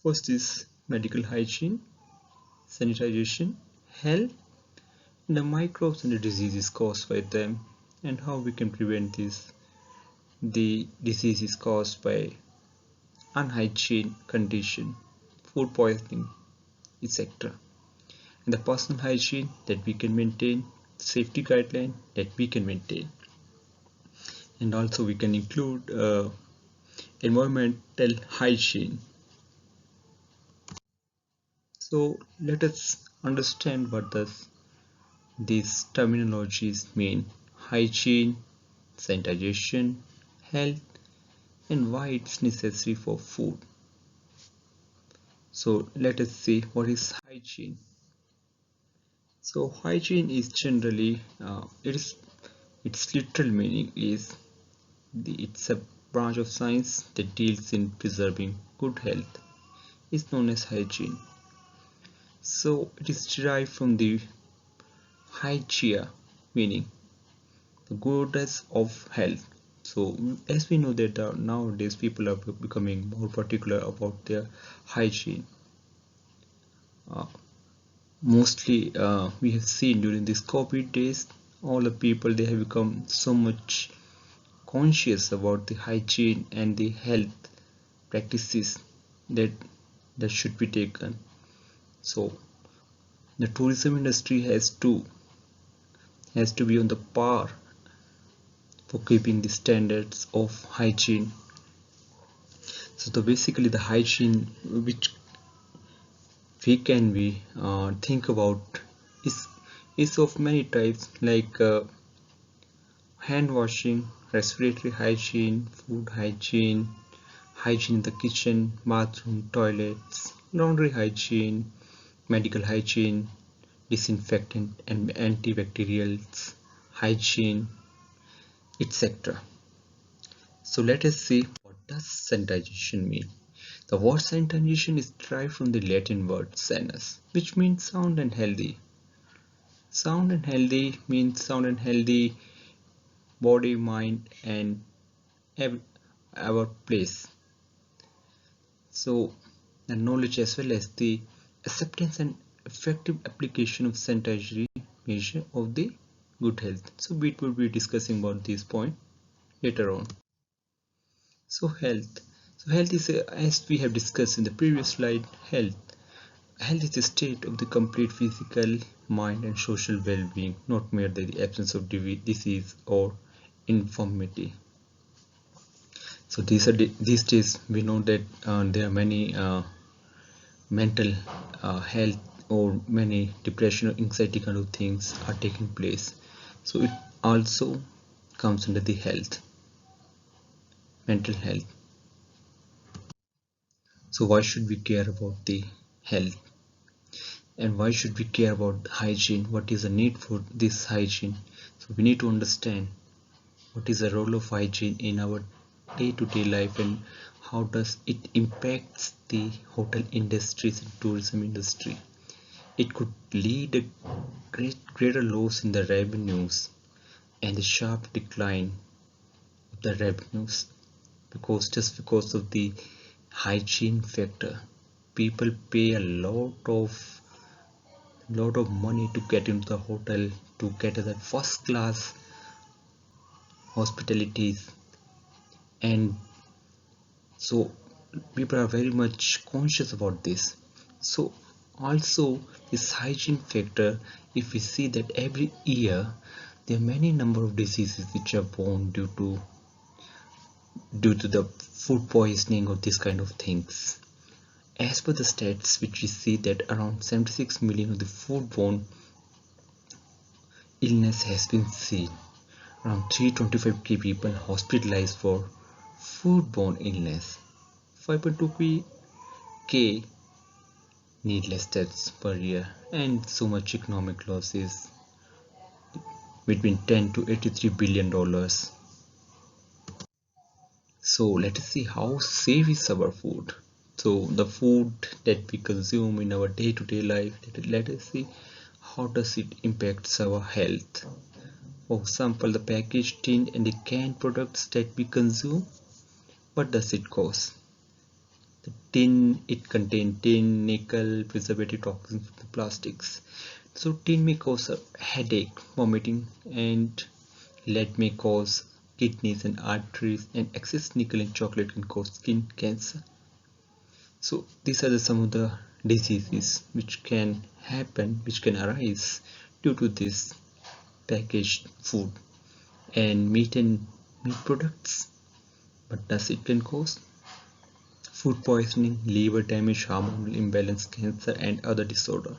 First is medical hygiene, sanitization, health, the microbes and the diseases caused by them, and how we can prevent this. The disease is caused by unhygiene condition, food poisoning, etc. And the personal hygiene that we can maintain, safety guideline that we can maintain, and also we can include environmental hygiene. So let us understand what does these terminologies mean: hygiene, sanitization, health, and why it's necessary for food. So let us see what is hygiene. So hygiene is generally its literal meaning is it's a branch of science that deals in preserving good health. It's known as hygiene. So it is derived from the hygia, meaning the goodness of health. So as we know that nowadays people are becoming more particular about their hygiene. Uh, Mostly we have seen during these COVID days, all the people they have become so much conscious about the hygiene and the health practices that should be taken. So the tourism industry has to be on the par for keeping the standards of hygiene. So basically the hygiene which we think about is of many types, like hand washing, respiratory hygiene, food hygiene, hygiene in the kitchen, bathroom, toilets, laundry hygiene, medical hygiene, disinfectant and antibacterials, hygiene, etc. So let us see what does sanitization mean. The word sanitization is derived from the Latin word sanus, which means sound and healthy. Sound and healthy means sound and healthy body, mind, and our place. So the knowledge as well as the acceptance and effective application of sanitary measure of the good health. So we will be discussing about this point later on. So health. So health is as we have discussed in the previous slide, health is a state of the complete physical, mind and social well-being, not merely the absence of disease or infirmity. So these days we know that there are many mental health or many depression or anxiety kind of things are taking place. So it also comes under the health, mental health. So why should we care about the health? And why should we care about hygiene? What is the need for this hygiene? So we need to understand what is the role of hygiene in our day-to-day life and how does it impacts the hotel industries and tourism industry. It could lead a greater loss in the revenues and the sharp decline of the revenues because of the hygiene factor. People pay a lot of money to get into the hotel, to get the first class hospitalities, and so people are very much conscious about this. So also this hygiene factor, if we see that every year there are many number of diseases which are born due to the food poisoning or this kind of things. As per the stats which we see that around 76 million of the foodborne illness has been seen, around 325k people hospitalized for foodborne illness, 5.2k needless deaths per year, and so much economic losses between 10 to 83 billion dollars. So let us see how safe is our food. So the food that we consume in our day-to-day life, let us see how does it impacts our health. For example, the packaged, tin and the canned products that we consume, what does it cause? Tin, it contains tin, nickel, preservative toxins, plastics. So tin may cause a headache, vomiting, and lead may cause kidneys and arteries, and excess nickel in chocolate can cause skin cancer. So these are some of the diseases which can happen, which can arise due to this packaged food and meat products. What does it can cause? Food poisoning, liver damage, hormonal imbalance, cancer, and other disorder.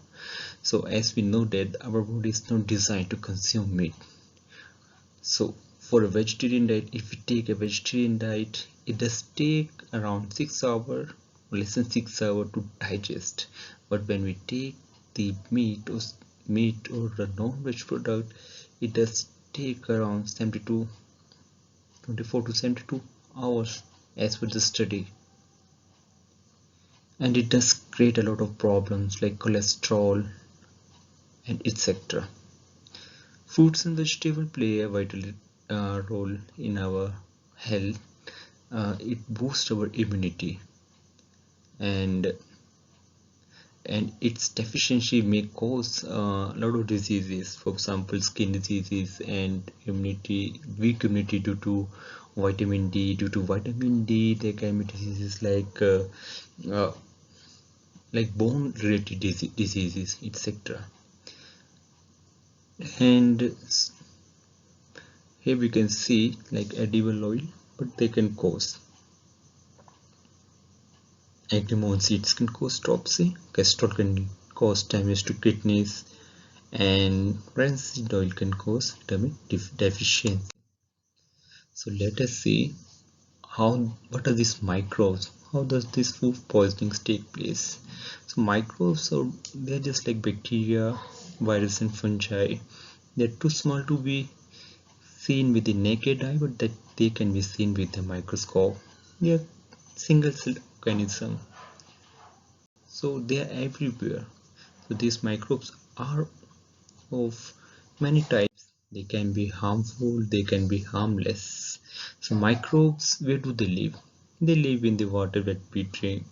So as we know that our body is not designed to consume meat. So for a vegetarian diet, if we take a vegetarian diet, it does take around 6 hours or less than 6 hours to digest. But when we take the meat or the non-veg product, it does take around 24 to 72 hours as per the study. And it does create a lot of problems like cholesterol and etc. Fruits and vegetables play a vital role in our health. It boosts our immunity, and its deficiency may cause a lot of diseases, for example skin diseases and weak immunity due to vitamin D. Due to vitamin D there can be diseases uh, like bone related diseases, etc. And here we can see like edible oil, but they can cause agrimony seeds can cause dropsy, castrol can cause damage to kidneys, and rancid oil can cause vitamin deficiency. So let us see what are these microbes? How does this food poisoning take place? So microbes are they're just like bacteria, virus, and fungi. They're too small to be seen with the naked eye, but that they can be seen with the microscope. They are single cell organism, so they are everywhere. So these microbes are of many types. They can be harmful, they can be harmless. So microbes, where do they live? They live in the water that we drink,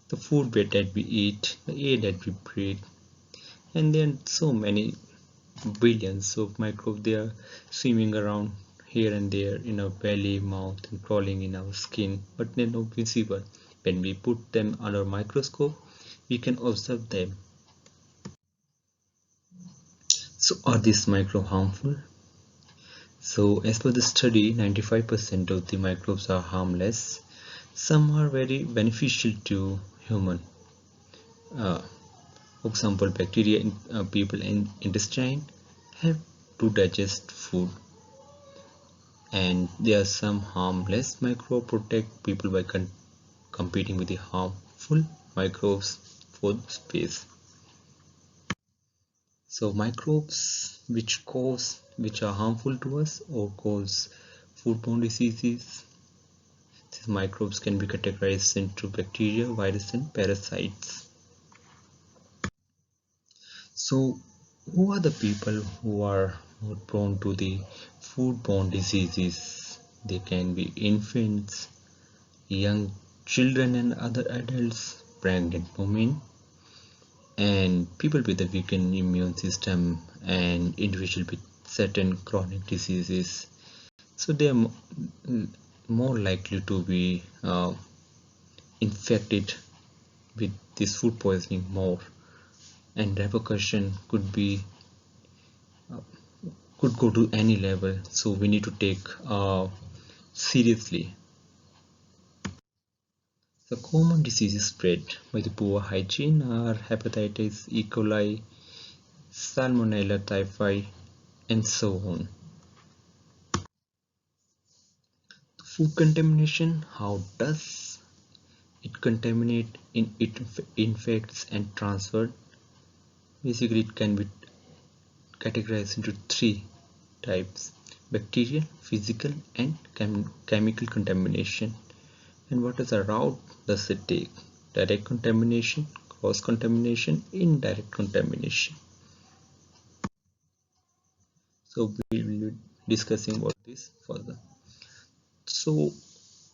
the food that we eat, the air that we breathe, and there are so many billions of microbes. They are swimming around here and there in our belly, mouth, and crawling in our skin, but they're not visible. When we put them under a microscope, we can observe them. So are these microbes harmful? So as per the study, 95% of the microbes are harmless. Some are very beneficial to human. Uh, for example, bacteria in people in intestine help to digest food, and there are some harmless microbes protect people by competing with the harmful microbes for space. So microbes which are harmful to us or cause foodborne diseases. These microbes can be categorized into bacteria, virus, and parasites. So, who are the people who are more prone to the foodborne diseases? They can be infants, young children, and other adults, pregnant women, and people with a weakened immune system, and individuals with certain chronic diseases. So, they are more likely to be infected with this food poisoning more, and repercussion could go to any level, so we need to take seriously. The common diseases spread by the poor hygiene are hepatitis E. coli, salmonella typhi, and so on. Food contamination, how does it contaminate? It infects and transferred? Basically it can be categorized into three types: bacterial, physical, and chemical contamination. And what is the route does it take? Direct contamination, cross contamination, indirect contamination. So we will be discussing about this further. So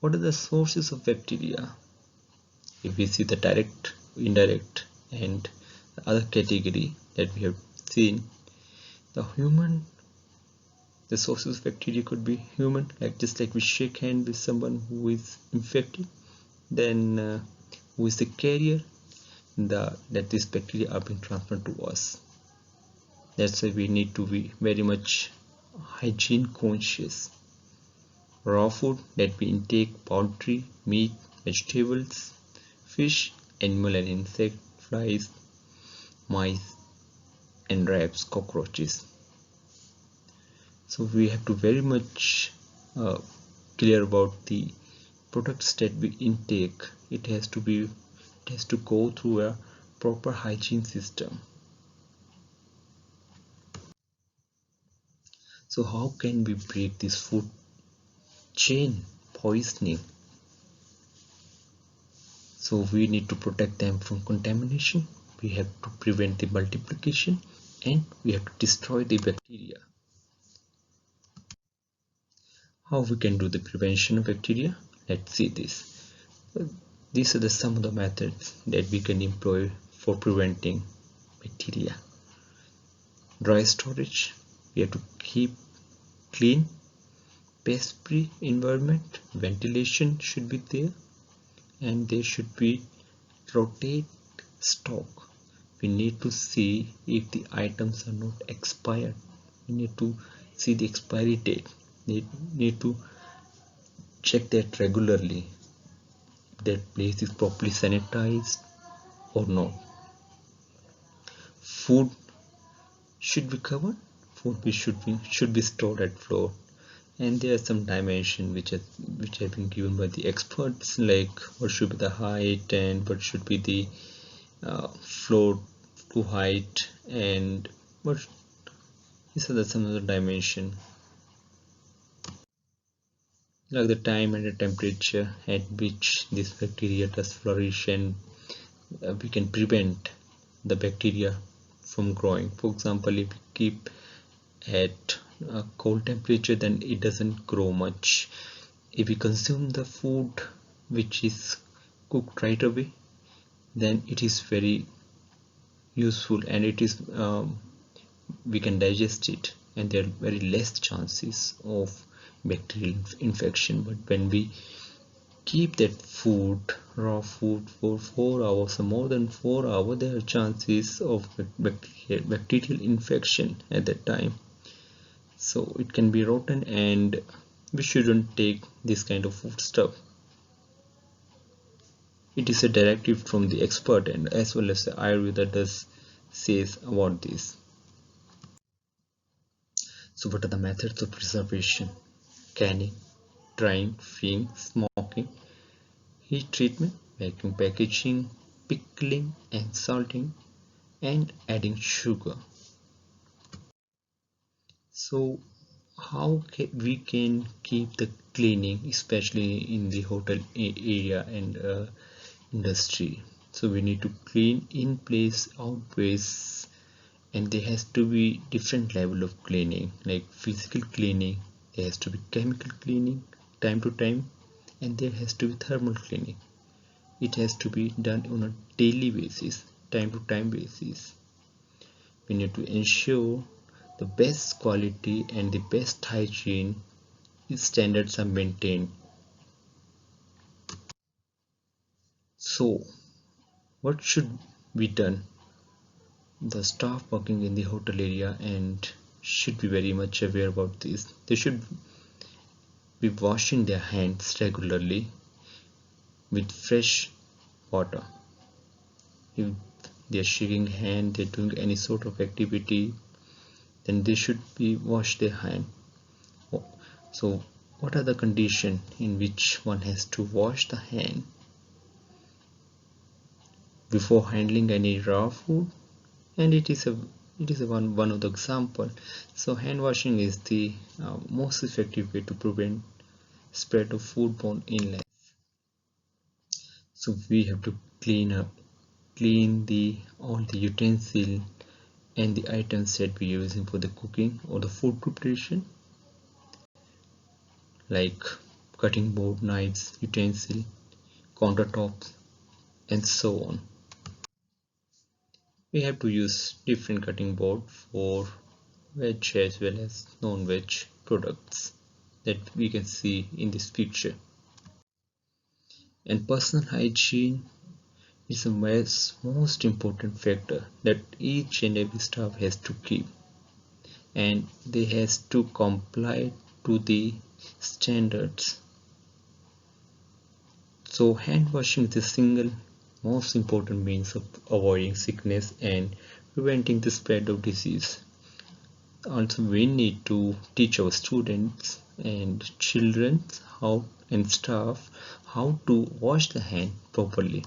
what are the sources of bacteria? If we see the direct, indirect, and the other category that we have seen, the sources of bacteria could be human, like just like we shake hand with someone who is infected, then who is the carrier, that these bacteria are being transferred to us. That's why we need to be very much hygiene conscious. Raw food that we intake: poultry, meat, vegetables, fish, animal and insect, flies, mice, and rats, cockroaches. So we have to very much uh, clear about the products that we intake. It has to go through a proper hygiene system. So how can we break this food chain poisoning? So we need to protect them from contamination, we have to prevent the multiplication, and we have to destroy the bacteria. How we can do the prevention of bacteria? Let's see this. These are some of the methods that we can employ for preventing bacteria. Dry storage. We have to keep clean, pest-free environment. Ventilation should be there, and there should be rotate stock. We need to see if the items are not expired. We need to see the expiry date. Need to check that regularly. That place is properly sanitized or not. Food should be covered. Food should be stored at floor. And there are some dimensions which have been given by the experts, like what should be the height and what should be the floor to height, and what these are some of the dimension, like the time and the temperature at which this bacteria does flourish, and we can prevent the bacteria from growing. For example, if we keep at a cold temperature, then it doesn't grow much. If we consume the food which is cooked right away, then it is very useful, and it is we can digest it, and there are very less chances of bacterial infection. But when we keep that food, raw food, for 4 hours or more than 4 hours, there are chances of bacterial infection at that time. So it can be rotten, and we shouldn't take this kind of food stuff. It is a directive from the expert, and as well as the Ayurveda does says about this. So what are the methods of preservation? Canning, drying, freeing, smoking, heat treatment, vacuum packaging, pickling and salting, and adding sugar. So how we can keep the cleaning, especially in the hotel area and industry? So we need to clean in place, outways, and there has to be different level of cleaning, like physical cleaning, there has to be chemical cleaning time to time, and there has to be thermal cleaning. It has to be done on a daily basis, time to time basis. We need to ensure the best quality and the best hygiene standards are maintained. So what should be done? The staff working in the hotel area and should be very much aware about this. They should be washing their hands regularly with fresh water. If they are shaking hand, they're doing any sort of activity, then they should be wash their hand. So what are the conditions in which one has to wash the hand? Before handling any raw food, and it is a one of the example. So hand washing is the most effective way to prevent spread of foodborne illness. So we have to clean the all the utensil and the items that we are using for the cooking or the food preparation, like cutting board, knives, utensil, countertops, and so on. We have to use different cutting board for veg as well as non-veg products that we can see in this picture. And personal hygiene is the most important factor that each and every staff has to keep, and they has to comply to the standards. So hand washing is the single most important means of avoiding sickness and preventing the spread of disease. Also, we need to teach our students and children how and staff how to wash the hand properly.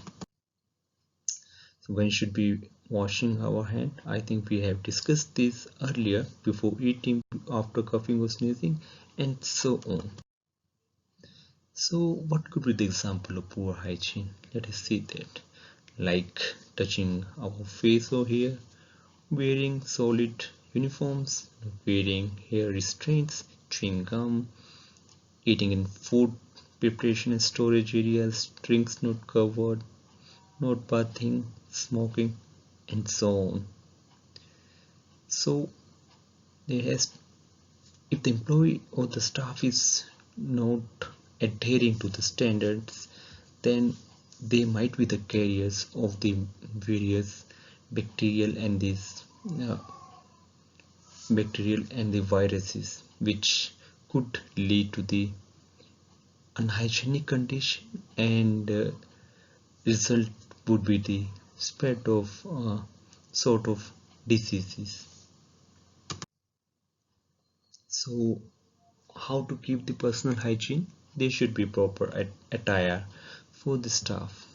So when should be washing our hand? I think we have discussed this earlier: before eating, after coughing or sneezing, and so on. So what could be the example of poor hygiene? Let us see that. Like touching our face or hair, wearing solid uniforms, wearing hair restraints, chewing gum, eating in food preparation and storage areas, drinks not covered, not bathing, smoking, and so on. So there has, if the employee or the staff is not adhering to the standards, then they might be the carriers of the various bacterial and these bacterial and the viruses, which could lead to the unhygienic condition, and result would be the spread of sort of diseases. So how to keep the personal hygiene? There should be proper attire for the staff.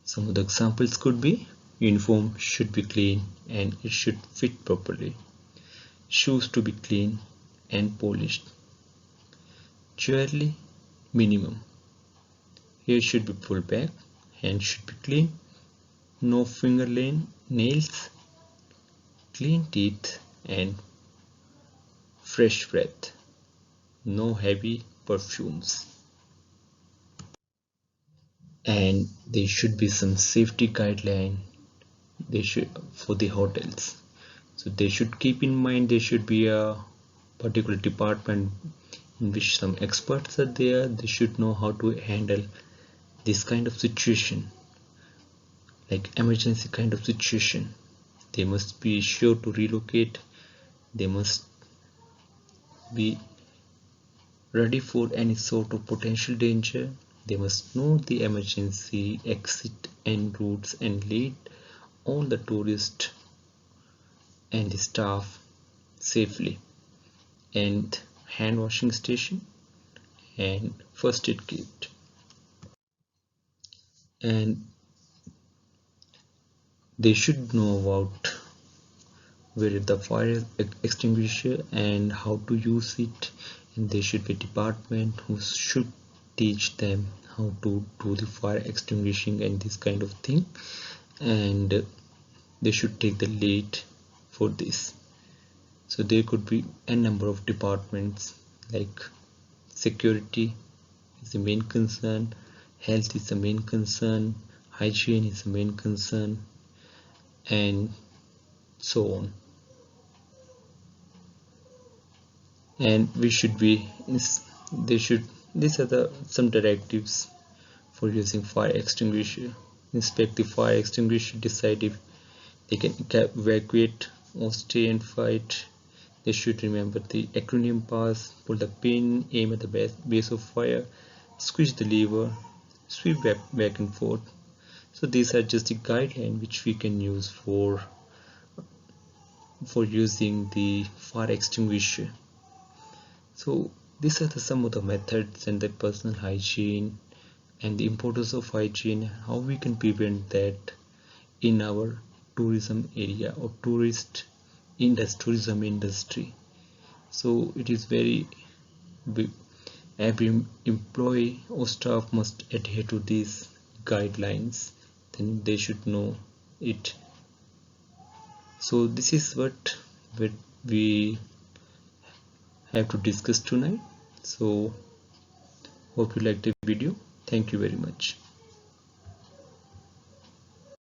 Some of the examples could be: uniform should be clean and it should fit properly, shoes to be clean and polished, jewelry minimum, hair should be pulled back, hands should be clean, no nails, clean teeth and fresh breath, no heavy perfumes. And there should be some safety guideline they should for the hotels. So they should keep in mind there should be a particular department in which some experts are there. They should know how to handle this kind of situation, like emergency kind of situation. They must be sure to relocate. They must be ready for any sort of potential danger. They must know the emergency exit and routes and lead all the tourists and the staff safely. And hand washing station and first aid kit. And they should know about where is the fire extinguisher and how to use it, and there should be a department who should teach them how to do the fire extinguishing and this kind of thing, and they should take the lead for this. So there could be a number of departments, like security is the main concern, health is the main concern, hygiene is the main concern, and so on. And we should be they should these are the some directives for using fire extinguisher. Inspect the fire extinguisher, decide if they can evacuate or stay and fight. They should remember the acronym pass, pull the pin, aim at the base of fire, squeeze the lever, sweep back and forth. So these are just the guideline which we can use for using the fire extinguisher. So these are some of the methods and the personal hygiene and the importance of hygiene, how we can prevent that in our tourism area or tourism industry. So it is very every employee or staff must adhere to these guidelines, then they should know it. So this is what we have to discuss tonight. So hope you liked the video. Thank you very much.